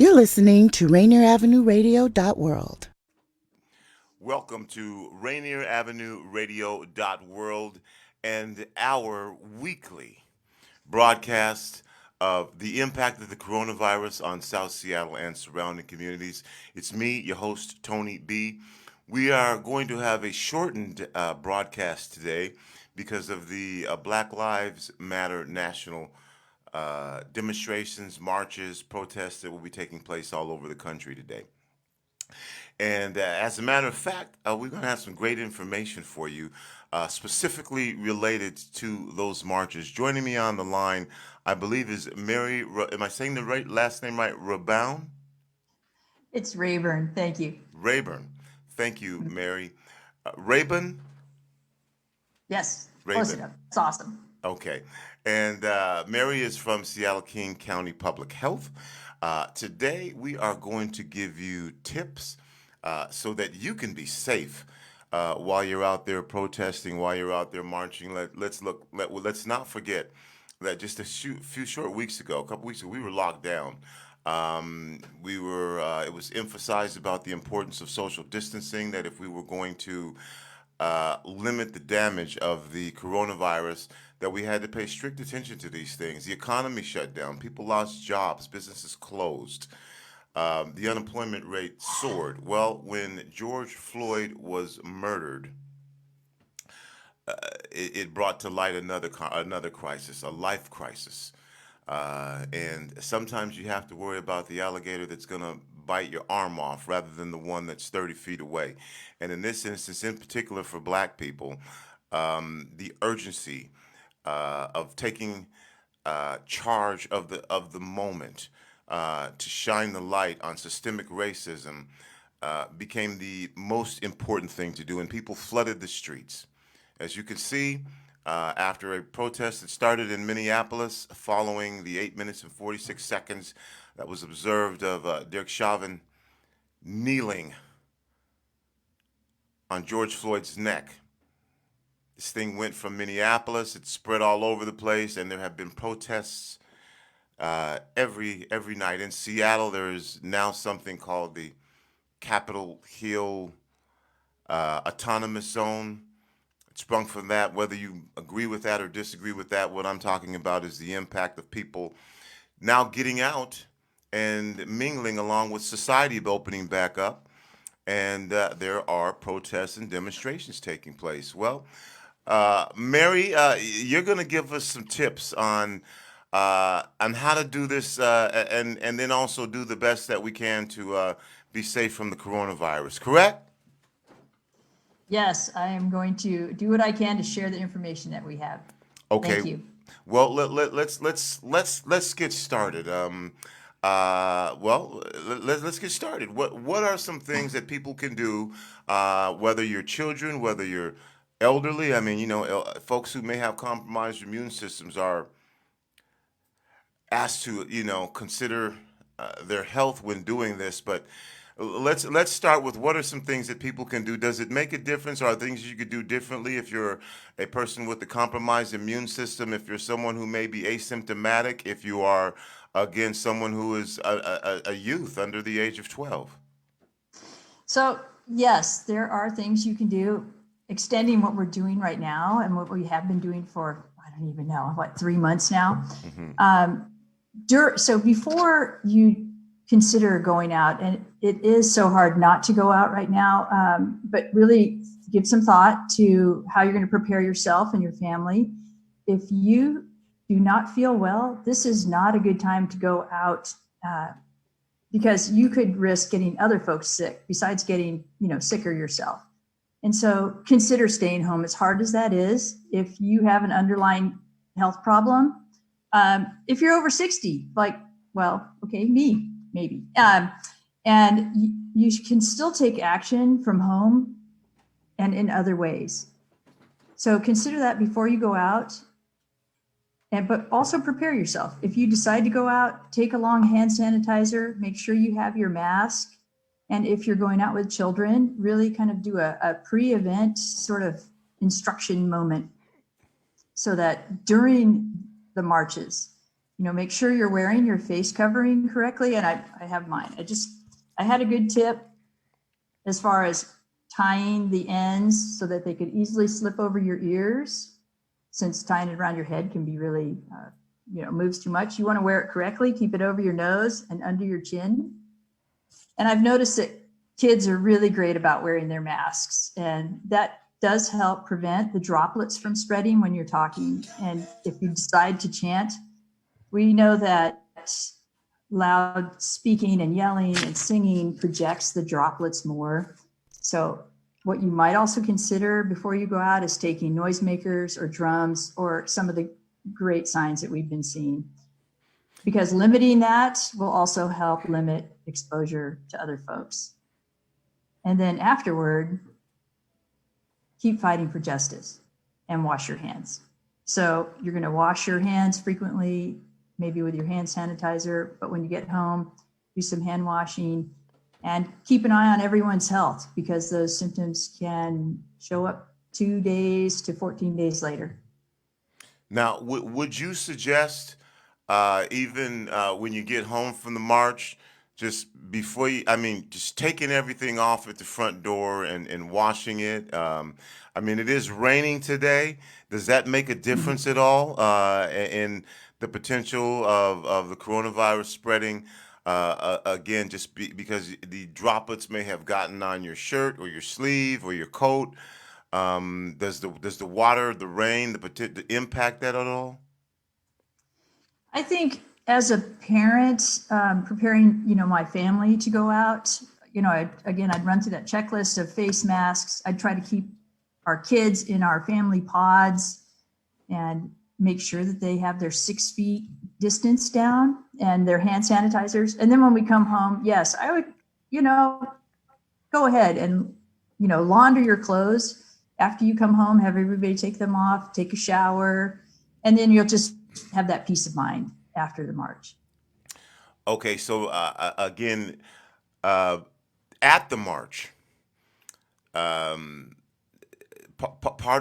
You're listening to Rainier Avenue Radio.world. Welcome to Rainier Avenue Radio.world and our weekly broadcast of the impact of the coronavirus on South Seattle and surrounding communities. It's me, your host, Tony B. We are going to have a shortened broadcast today because of the Black Lives Matter national demonstrations, marches, protests that will be taking place all over the country today. And as a matter of fact, we're going to have some great information for you, specifically related to those marches. Joining me on the line, I believe, is Mary. Am I saying the right last name right? Rabourn? It's Rabourn. Thank you. Rabourn. Thank you, Mary. Rabourn? Yes, close Rabourn. enough. It's awesome. Okay. And Mary is from Seattle King County Public Health. Today, we are going to give you tips so that you can be safe while you're out there protesting, while you're out there marching. Let's not forget that just few short weeks ago, a couple weeks ago, we were locked down. It was emphasized about the importance of social distancing, that if we were going to limit the damage of the coronavirus, that we had to pay strict attention to these things. The economy shut down. People lost jobs. Businesses closed. The unemployment rate soared. Well, when George Floyd was murdered, it brought to light another crisis, a life crisis. And sometimes you have to worry about the alligator that's going to bite your arm off rather than the one that's 30 feet away. And in this instance, in particular for Black people, the urgency of taking charge of the moment to shine the light on systemic racism became the most important thing to do, and people flooded the streets. As you can see, after a protest that started in Minneapolis, following the 8 minutes and 46 seconds that was observed of Derek Chauvin kneeling on George Floyd's neck. This thing went from Minneapolis, it spread all over the place, and there have been protests every night. In Seattle, there is now something called the Capitol Hill Autonomous Zone. It sprung from that. Whether you agree with that or disagree with that, what I'm talking about is the impact of people now getting out and mingling along with society opening back up. And there are protests and demonstrations taking place. Well, Mary, you're going to give us some tips on how to do this, and then also do the best that we can to be safe from the coronavirus. Correct? Yes, I am going to do what I can to share the information that we have. Okay. Thank you. Well, let's get started. Let's get started. What are some things that people can do, whether you're children, whether you're elderly? I mean, folks who may have compromised immune systems are asked to, consider their health when doing this. But let's start with what are some things that people can do. Does it make a difference? Are there things you could do differently if you're a person with a compromised immune system, if you're someone who may be asymptomatic, if you are, again, someone who is a youth under the age of 12? So, yes, there are things you can do, extending what we're doing right now and what we have been doing for, I don't even know, 3 months now. Mm-hmm. So before you consider going out, and it is so hard not to go out right now, but really give some thought to how you're going to prepare yourself and your family. If you do not feel well, this is not a good time to go out because you could risk getting other folks sick besides getting, sicker yourself. And so consider staying home, as hard as that is. If you have an underlying health problem, if you're over 60, me, maybe. And you can still take action from home and in other ways. So consider that before you go out. But also prepare yourself. If you decide to go out, take along hand sanitizer, make sure you have your mask. And if you're going out with children, really kind of do a pre-event sort of instruction moment so that during the marches, make sure you're wearing your face covering correctly. And I have mine. I had a good tip as far as tying the ends so that they could easily slip over your ears, since tying it around your head can be really, moves too much. You want to wear it correctly, keep it over your nose and under your chin. And I've noticed that kids are really great about wearing their masks, and that does help prevent the droplets from spreading when you're talking. And if you decide to chant, we know that loud speaking and yelling and singing projects the droplets more. So what you might also consider before you go out is taking noisemakers or drums or some of the great signs that we've been seeing, because limiting that will also help limit exposure to other folks. And then afterward, keep fighting for justice and wash your hands. So you're going to wash your hands frequently, maybe with your hand sanitizer, but when you get home, do some hand washing and keep an eye on everyone's health, because those symptoms can show up 2 days to 14 days later. Now, would you suggest, even when you get home from the march, just before just taking everything off at the front door and washing it? It is raining today. Does that make a difference at all in the potential of the coronavirus spreading? Again, because the droplets may have gotten on your shirt or your sleeve or your coat. Does the water, the rain, the impact that at all? I think as a parent, preparing, my family to go out, I'd run through that checklist of face masks. I'd try to keep our kids in our family pods and make sure that they have their 6 feet distance down and their hand sanitizers. And then when we come home, yes, I would, go ahead and, launder your clothes. After you come home, have everybody take them off, take a shower, and then you'll just have that peace of mind after the march. Okay, so again, at the march, part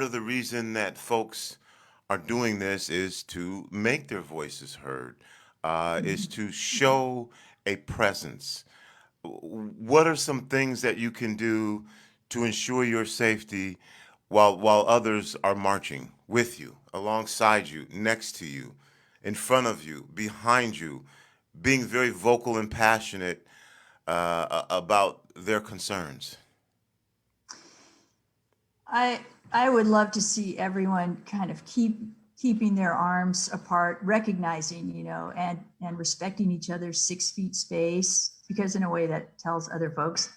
of the reason that folks are doing this is to make their voices heard, is to show a presence. What are some things that you can do to ensure your safety while others are marching with you, alongside you, next to you, in front of you, behind you, being very vocal and passionate about their concerns? I would love to see everyone kind of keeping their arms apart, recognizing, and respecting each other's 6 feet space, because in a way that tells other folks,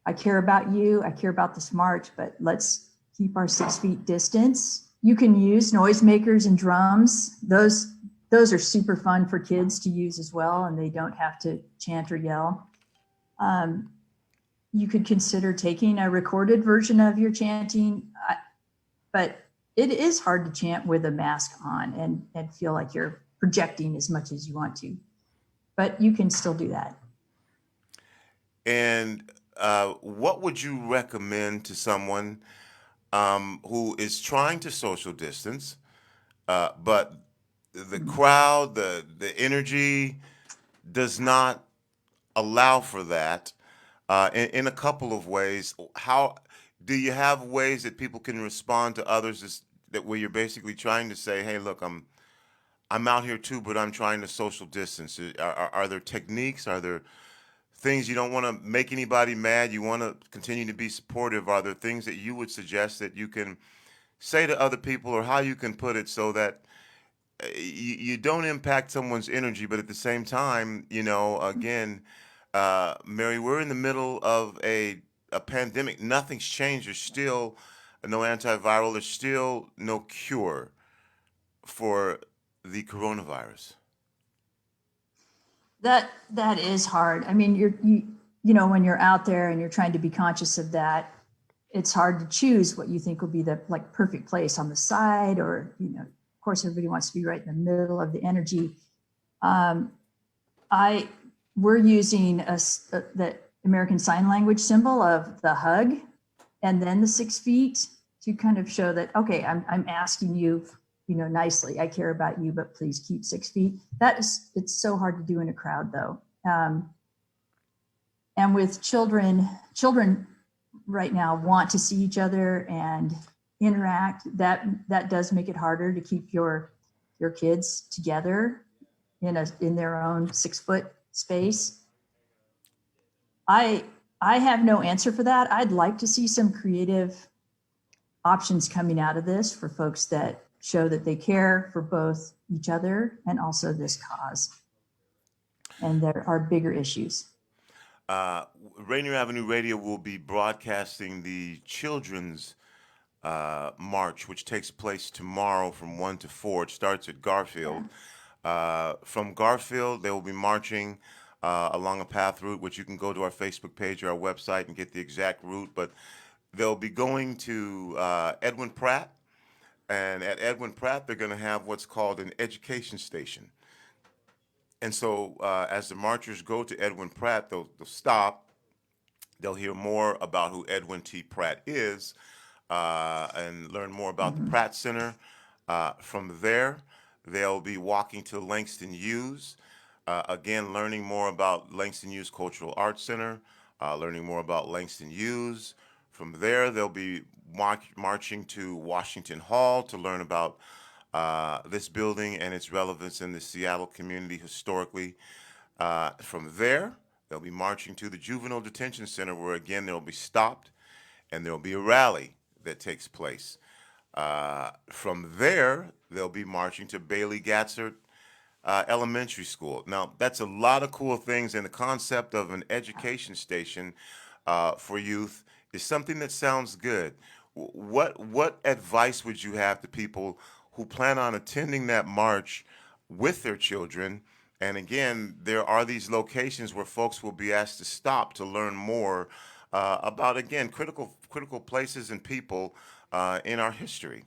I care about you, I care about this march, but let's keep our 6 feet distance. You can use noisemakers and drums. Those are super fun for kids to use as well, and they don't have to chant or yell. You could consider taking a recorded version of your chanting, but it is hard to chant with a mask on and feel like you're projecting as much as you want to, but you can still do that. And what would you recommend to someone who is trying to social distance, but the crowd, the energy does not allow for that in a couple of ways? How do you have ways that people can respond to others that where you're basically trying to say, hey, look, I'm out here too, but I'm trying to social distance? Are there techniques? Are there things you don't want to make anybody mad? You want to continue to be supportive. Are there things that you would suggest that you can say to other people, or how you can put it so that you don't impact someone's energy, but at the same time, again, Mary, we're in the middle of a pandemic. Nothing's changed. There's still no antiviral. There's still no cure for the coronavirus. That is hard. I mean, when you're out there and you're trying to be conscious of that, it's hard to choose what you think will be the perfect place on the side, or, of course, everybody wants to be right in the middle of the energy. We're using the American Sign Language symbol of the hug and then the 6 feet to kind of show that, okay, I'm asking you nicely, I care about you, but please keep 6 feet. It's so hard to do in a crowd though. And with children right now want to see each other and interact. That does make it harder to keep your kids together in their own 6-foot space. I have no answer for that. I'd like to see some creative options coming out of this for folks that show that they care for both each other and also this cause. And there are bigger issues. Rainier Avenue Radio will be broadcasting the children's march, which takes place tomorrow from 1 to 4. It starts at Garfield. From Garfield, they will be marching along a path route, which you can go to our Facebook page or our website and get the exact route. But they'll be going to Edwin Pratt. And at Edwin Pratt, they're going to have what's called an education station. And so as the marchers go to Edwin Pratt, they'll stop. They'll hear more about who Edwin T. Pratt is and learn more about the Pratt Center. From there, they'll be walking to Langston Hughes, again, learning more about Langston Hughes Cultural Arts Center, learning more about Langston Hughes. From there, they'll be marching to Washington Hall to learn about this building and its relevance in the Seattle community historically. From there, they'll be marching to the Juvenile Detention Center, where again they'll be stopped and there'll be a rally that takes place. From there, they'll be marching to Bailey Gatzert Elementary School. Now, that's a lot of cool things, and the concept of an education station for youth is something that sounds good. What advice would you have to people who plan on attending that march with their children? And again, there are these locations where folks will be asked to stop to learn more about, again, critical places and people in our history.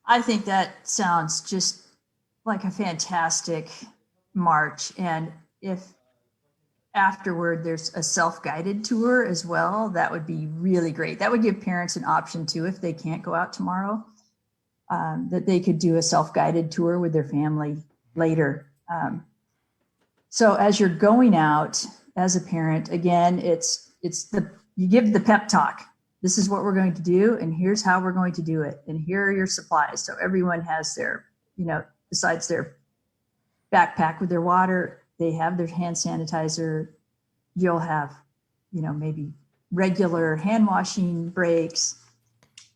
I think that sounds just like a fantastic march. And if afterward there's a self-guided tour as well, that would be really great. That would give parents an option too, if they can't go out tomorrow, that they could do a self-guided tour with their family later. So as you're going out as a parent, again, you give the pep talk. This is what we're going to do, and here's how we're going to do it, and here are your supplies. So everyone has their, besides their backpack with their water, they have their hand sanitizer. You'll have, maybe regular hand washing breaks,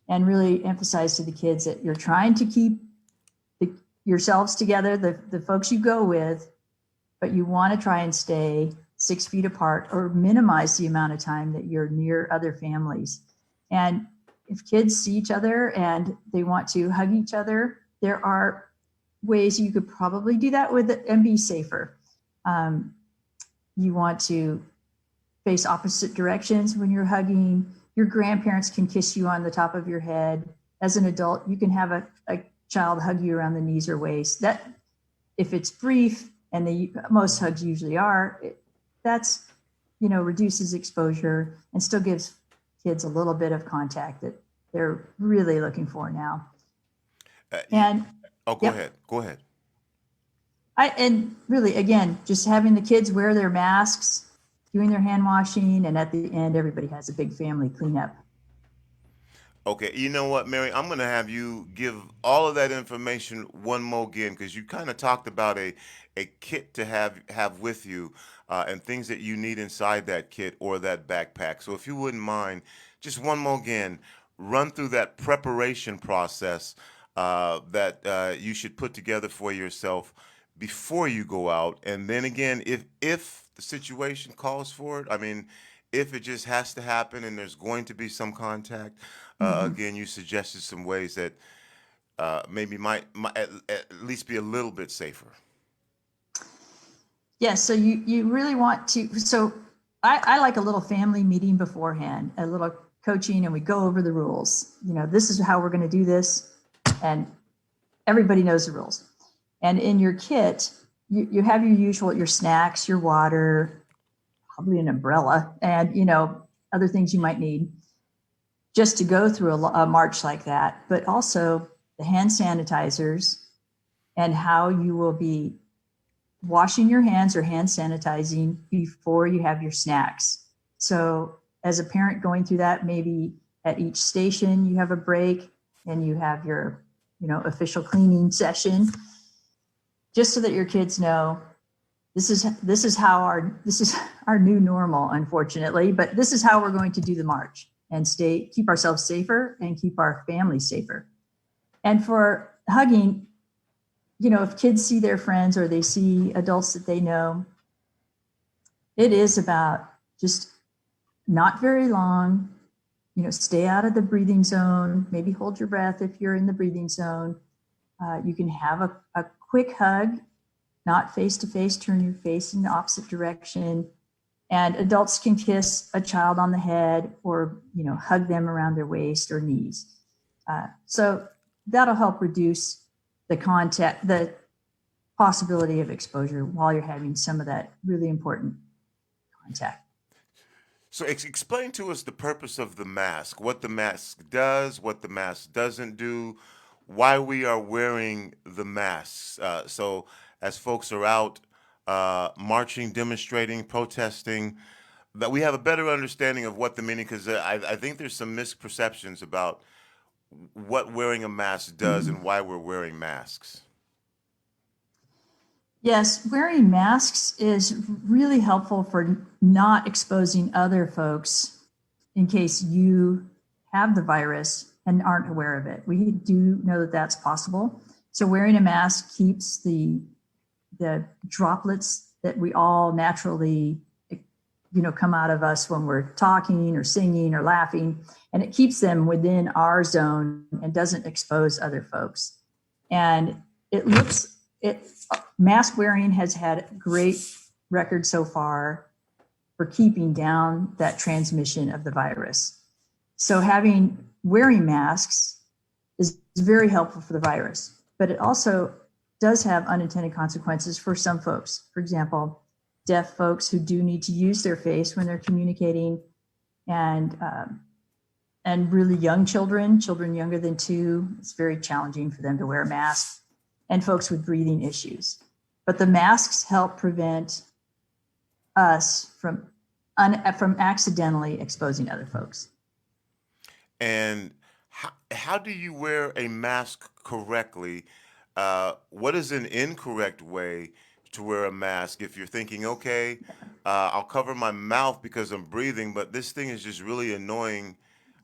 and really emphasize to the kids that you're trying to keep yourselves together, the folks you go with, but you want to try and stay 6 feet apart or minimize the amount of time that you're near other families. And if kids see each other and they want to hug each other, there are ways you could probably do that with it and be safer. You want to face opposite directions when you're hugging. Your grandparents can kiss you on the top of your head. As an adult, you can have a child hug you around the knees or waist. That, if it's brief, and most hugs usually are, that's, reduces exposure and still gives kids a little bit of contact that they're really looking for now. Go ahead. And really, again, just having the kids wear their masks, doing their hand washing, and at the end, everybody has a big family cleanup. Okay, you know what, Mary? I'm going to have you give all of that information one more again, because you kind of talked about a kit to have with you and things that you need inside that kit or that backpack. So if you wouldn't mind, just one more again, run through that preparation process that you should put together for yourself before you go out. And then again, if the situation calls for it, I mean, if it just has to happen and there's going to be some contact, again, you suggested some ways that maybe might at least be a little bit safer. Yes, so you really want to, so I like a little family meeting beforehand, a little coaching, and we go over the rules. This is how we're going to do this, and everybody knows the rules. And in your kit, you have your snacks, your water, probably an umbrella, and other things you might need. just to go through a march like that, but also the hand sanitizers and how you will be washing your hands or hand sanitizing before you have your snacks. So as a parent going through that, maybe at each station you have a break and you have your, official cleaning session, just so that your kids know this is our new normal, unfortunately, but this is how we're going to do the march and keep ourselves safer and keep our families safer. And for hugging, if kids see their friends or they see adults that they know, it is about just not very long, stay out of the breathing zone, maybe hold your breath if you're in the breathing zone. You can have a quick hug, not face to face, turn your face in the opposite direction. And adults can kiss a child on the head or, hug them around their waist or knees. So that'll help reduce the possibility of exposure while you're having some of that really important contact. So explain to us the purpose of the mask, what the mask does, what the mask doesn't do, why we are wearing the masks. So as folks are out marching, demonstrating, protesting, that we have a better understanding of what the meaning, because I think there's some misperceptions about what wearing a mask does and why we're wearing masks. Yes, wearing masks is really helpful for not exposing other folks in case you have the virus and aren't aware of it. We do know that that's possible. So wearing a mask keeps the droplets that we all naturally, come out of us when we're talking or singing or laughing, and it keeps them within our zone and doesn't expose other folks. And mask wearing has had great record so far for keeping down that transmission of the virus. So wearing masks is very helpful for the virus, but it also does have unintended consequences for some folks. For example, deaf folks who do need to use their face when they're communicating, and really young children younger than 2, it's very challenging for them to wear a mask, and folks with breathing issues. But the masks help prevent us from accidentally exposing other folks. And how do you wear a mask correctly? What is an incorrect way to wear a mask if you're thinking, okay, I'll cover my mouth because I'm breathing, but this thing is just really annoying.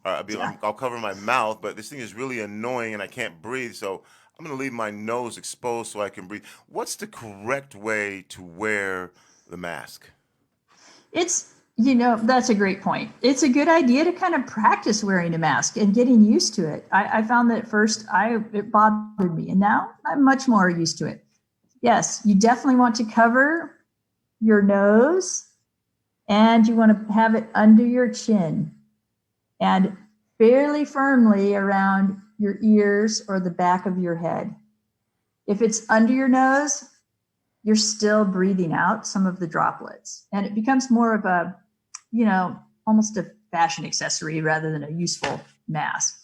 I'll cover my mouth, but this thing is really annoying and I can't breathe, so I'm going to leave my nose exposed so I can breathe. What's the correct way to wear the mask? That's a great point. It's a good idea to kind of practice wearing a mask and getting used to it. I found that at first it bothered me, and now I'm much more used to it. Yes, you definitely want to cover your nose, and you want to have it under your chin and fairly firmly around your ears or the back of your head. If it's under your nose, you're still breathing out some of the droplets, and it becomes more of a, almost a fashion accessory rather than a useful mask.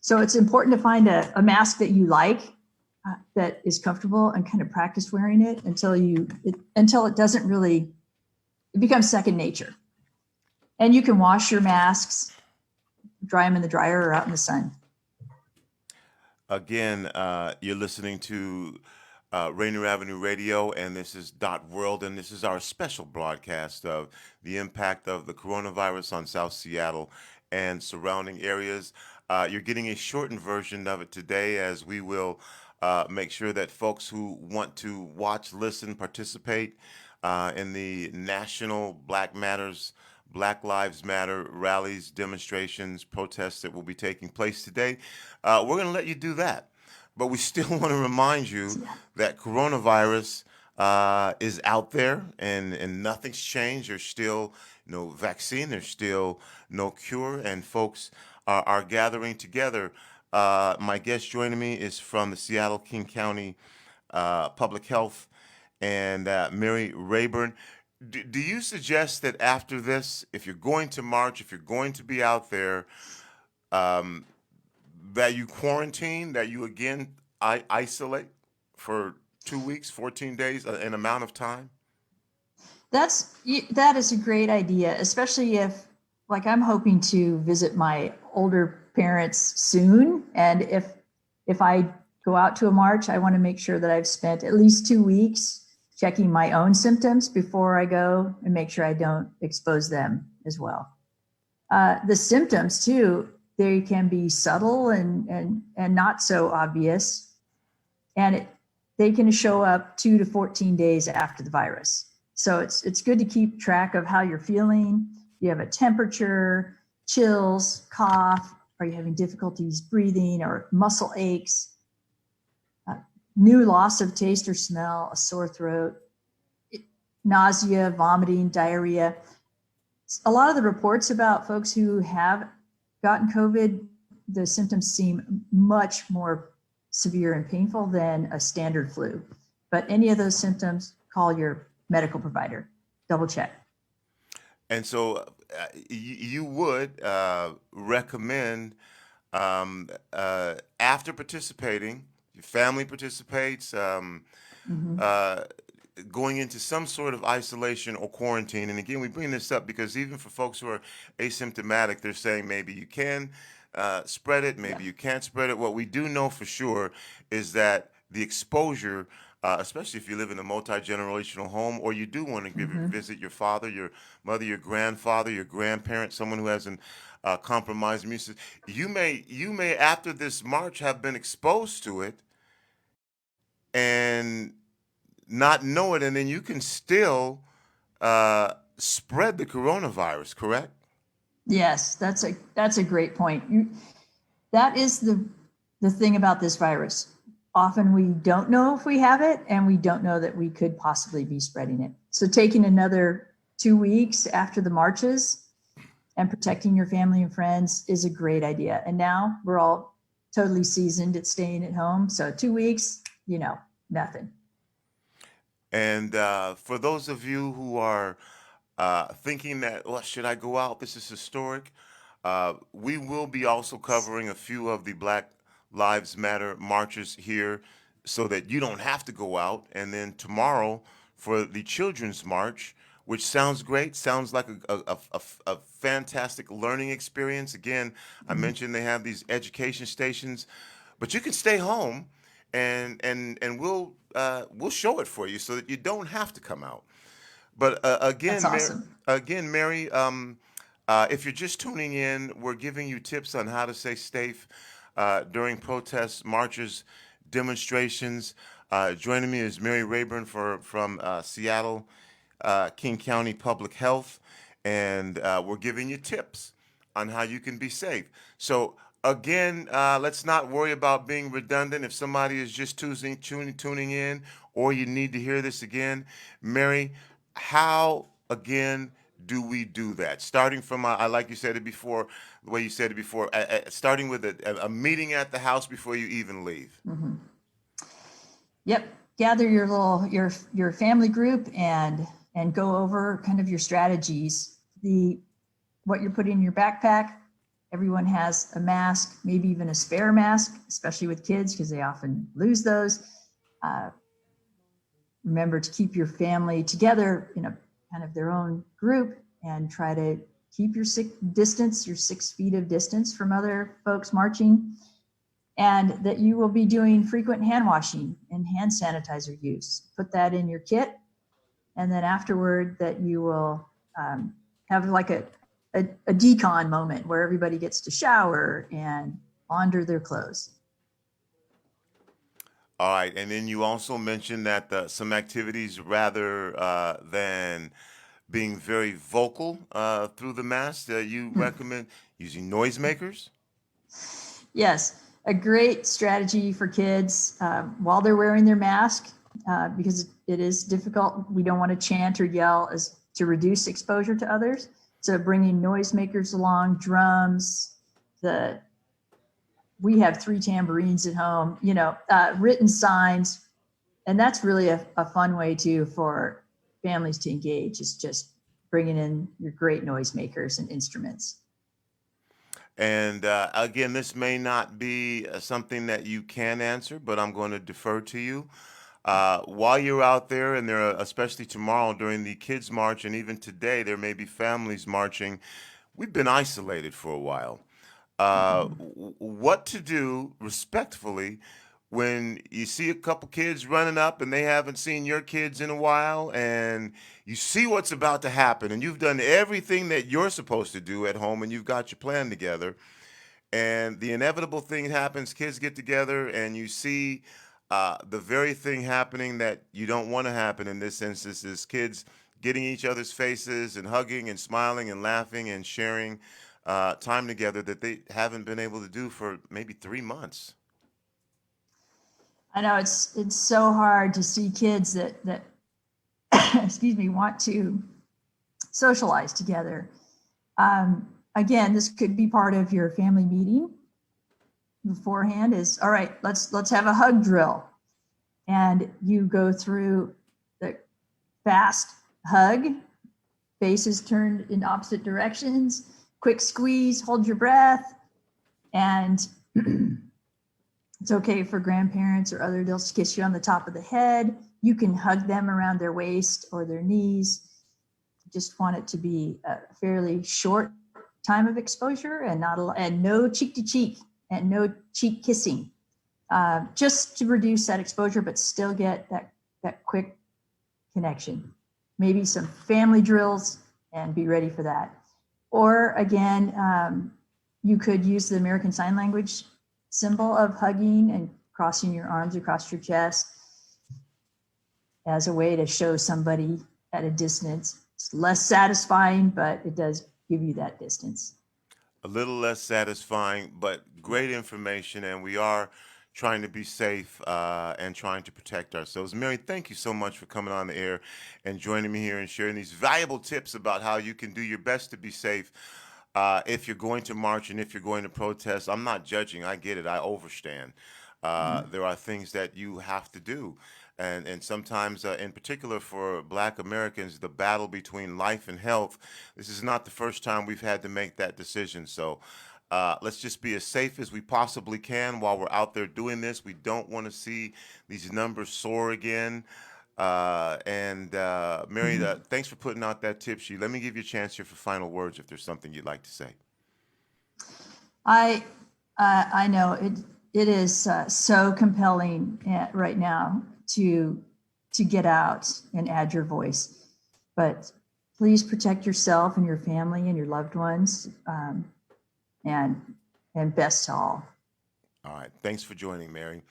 So it's important to find a mask that you like, that is comfortable, and kind of practice wearing it until it doesn't really, it becomes second nature. And you can wash your masks, dry them in the dryer or out in the sun. Again, you're listening to Rainier Avenue Radio, and this is .world, and this is our special broadcast of the impact of the coronavirus on South Seattle and surrounding areas. You're getting a shortened version of it today, as we will make sure that folks who want to watch, listen, participate in the national Black Lives Matter rallies, demonstrations, protests that will be taking place today, we're going to let you do that. But we still want to remind you that coronavirus is out there, and nothing's changed. There's still no vaccine. There's still no cure, and folks are gathering together. My guest joining me is from the Seattle King County Public Health, and Mary Rabourn. Do you suggest that after this, if you're going to march, if you're going to be out there, um, that you quarantine, that you again isolate for 2 weeks, 14 days, an amount of time? That is a great idea, especially if, like, I'm hoping to visit my older parents soon, and if I go out to a march, I want to make sure that I've spent at least 2 weeks checking my own symptoms before I go, and make sure I don't expose them as well. The symptoms too, they can be subtle and not so obvious, and they can show up 2 to 14 days after the virus. So it's good to keep track of how you're feeling. You have a temperature, chills, cough, are you having difficulties breathing or muscle aches, new loss of taste or smell, a sore throat, nausea, vomiting, diarrhea. A lot of the reports about folks who have gotten COVID, the symptoms seem much more severe and painful than a standard flu. But any of those symptoms, call your medical provider. Double check. And so you would recommend after participating, your family participates, going into some sort of isolation or quarantine. And again, we bring this up because even for folks who are asymptomatic, they're saying maybe you can spread it, maybe you can't spread it. What we do know for sure is that the exposure, especially if you live in a multi-generational home, or you do want to visit your father, your mother, your grandfather, your grandparent, someone who has an compromised immune system, you may after this march have been exposed to it and not know it, and then you can still spread the coronavirus. Correct? Yes, that's a great point. That is the thing about this virus. Often we don't know if we have it, and we don't know that we could possibly be spreading it. So taking another 2 weeks after the marches and protecting your family and friends is a great idea. And now we're all totally seasoned at staying at home. So 2 weeks, nothing. And for those of you who are thinking that, well, should I go out? This is historic. We will be also covering a few of the Black Lives Matter marches here so that you don't have to go out. And then tomorrow for the Children's March, which sounds great, sounds like a fantastic learning experience. Again, I mentioned they have these education stations, but you can stay home and we'll show it for you so that you don't have to come out. But That's awesome. Mary, if you're just tuning in, we're giving you tips on how to stay safe during protests, marches, demonstrations. Joining me is Mary Rabourn from Seattle, King County Public Health, and we're giving you tips on how you can be safe. So again, let's not worry about being redundant. If somebody is just tuning in, or you need to hear this again, Mary, how again do we do that? Starting from, I like you said it before, the way you said it before, starting with a meeting at the house before you even leave. Yep. Gather your family group and go over kind of your strategies. What you're putting in your backpack. Everyone has a mask, maybe even a spare mask, especially with kids because they often lose those. Remember to keep your family together in a kind of their own group, and try to keep your 6 feet of distance from other folks marching, and that you will be doing frequent hand washing and hand sanitizer use. Put that in your kit, and then afterward that you will have like a decon moment where everybody gets to shower and launder their clothes. All right, and then you also mentioned that some activities, rather than being very vocal through the mask, you recommend using noisemakers? Yes, a great strategy for kids while they're wearing their mask, because it is difficult. We don't want to chant or yell to reduce exposure to others. So bringing noisemakers along, drums, we have 3 tambourines at home, written signs. And that's really a fun way too for families to engage, is just bringing in your great noisemakers and instruments. And again, this may not be something that you can answer, but I'm going to defer to you. While you're out there, and there are, especially tomorrow during the Kids March, and even today, there may be families marching. We've been isolated for a while. What to do respectfully when you see a couple kids running up and they haven't seen your kids in a while, and you see what's about to happen, and you've done everything that you're supposed to do at home, and you've got your plan together, and the inevitable thing happens. Kids get together, and you see the very thing happening that you don't want to happen in this instance, is kids getting each other's faces and hugging and smiling and laughing and sharing time together that they haven't been able to do for maybe 3 months. I know it's so hard to see kids that excuse me, want to socialize together. Again, this could be part of your family meeting beforehand. Is all right, let's have a hug drill, and you go through the fast hug, faces turned in opposite directions, quick squeeze, hold your breath, and it's okay for grandparents or other adults to kiss you on the top of the head. You can hug them around their waist or their knees. Just want it to be a fairly short time of exposure, and no cheek to cheek and no cheek kissing, just to reduce that exposure, but still get that quick connection. Maybe some family drills, and be ready for that. Or again, you could use the American Sign Language symbol of hugging and crossing your arms across your chest as a way to show somebody at a distance. It's less satisfying, but it does give you that distance. A little less satisfying, but great information, and we are trying to be safe and trying to protect ourselves. Mary, thank you so much for coming on the air and joining me here and sharing these valuable tips about how you can do your best to be safe if you're going to march and if you're going to protest. I'm not judging. I get it. I overstand. There are things that you have to do. And sometimes, in particular for Black Americans, the battle between life and health, this is not the first time we've had to make that decision. So let's just be as safe as we possibly can while we're out there doing this. We don't want to see these numbers soar again. Mary, thanks for putting out that tip sheet. Let me give you a chance here for final words if there's something you'd like to say. I know it is so compelling right now to get out and add your voice, but please protect yourself and your family and your loved ones, and best to all. All right. Thanks for joining, Mary.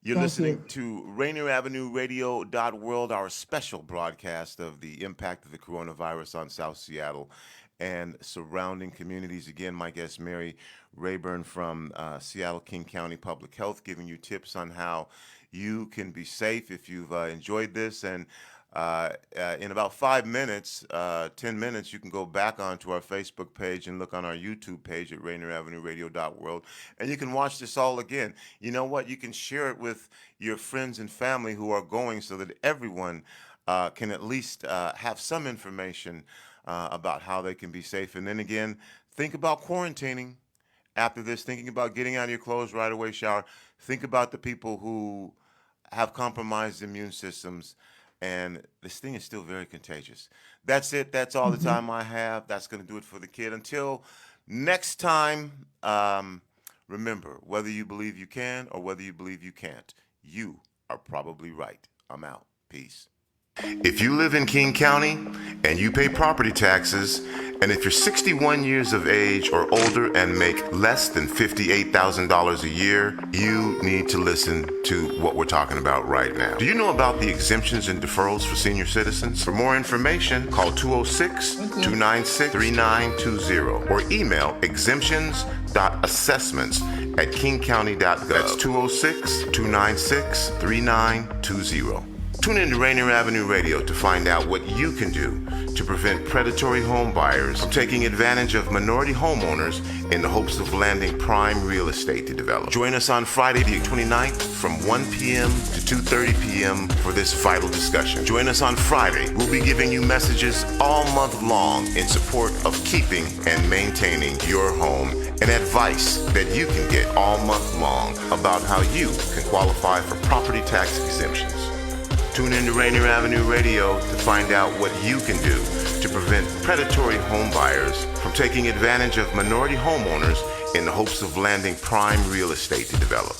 You're listening to Rainier Avenue Radio.world, our special broadcast of the impact of the coronavirus on South Seattle and surrounding communities. Again, my guest, Mary Rabourn from Seattle King County Public Health, giving you tips on how you can be safe if you've enjoyed this. And in about 5 minutes, 10 minutes, you can go back onto our Facebook page and look on our YouTube page at Rainier Avenue Radio.world, and you can watch this all again. You know what? You can share it with your friends and family who are going, so that everyone can at least have some information about how they can be safe. And then again, think about quarantining after this, thinking about getting out of your clothes right away, shower. Think about the people who have compromised immune systems. And this thing is still very contagious. That's it. That's all the time I have. That's going to do it for the kid. Until next time, remember, whether you believe you can or whether you believe you can't, you are probably right. I'm out. Peace. If you live in King County and you pay property taxes, and if you're 61 years of age or older and make less than $58,000 a year, you need to listen to what we're talking about right now. Do you know about the exemptions and deferrals for senior citizens? For more information, call 206-296-3920 or email exemptions.assessments@kingcounty.gov. That's 206-296-3920. Tune in to Rainier Avenue Radio to find out what you can do to prevent predatory home buyers from taking advantage of minority homeowners in the hopes of landing prime real estate to develop. Join us on Friday, the 29th from 1 p.m. to 2:30 p.m. for this vital discussion. Join us on Friday. We'll be giving you messages all month long in support of keeping and maintaining your home and advice that you can get all month long about how you can qualify for property tax exemptions. Tune in to Rainier Avenue Radio to find out what you can do to prevent predatory home buyers from taking advantage of minority homeowners in the hopes of landing prime real estate to develop.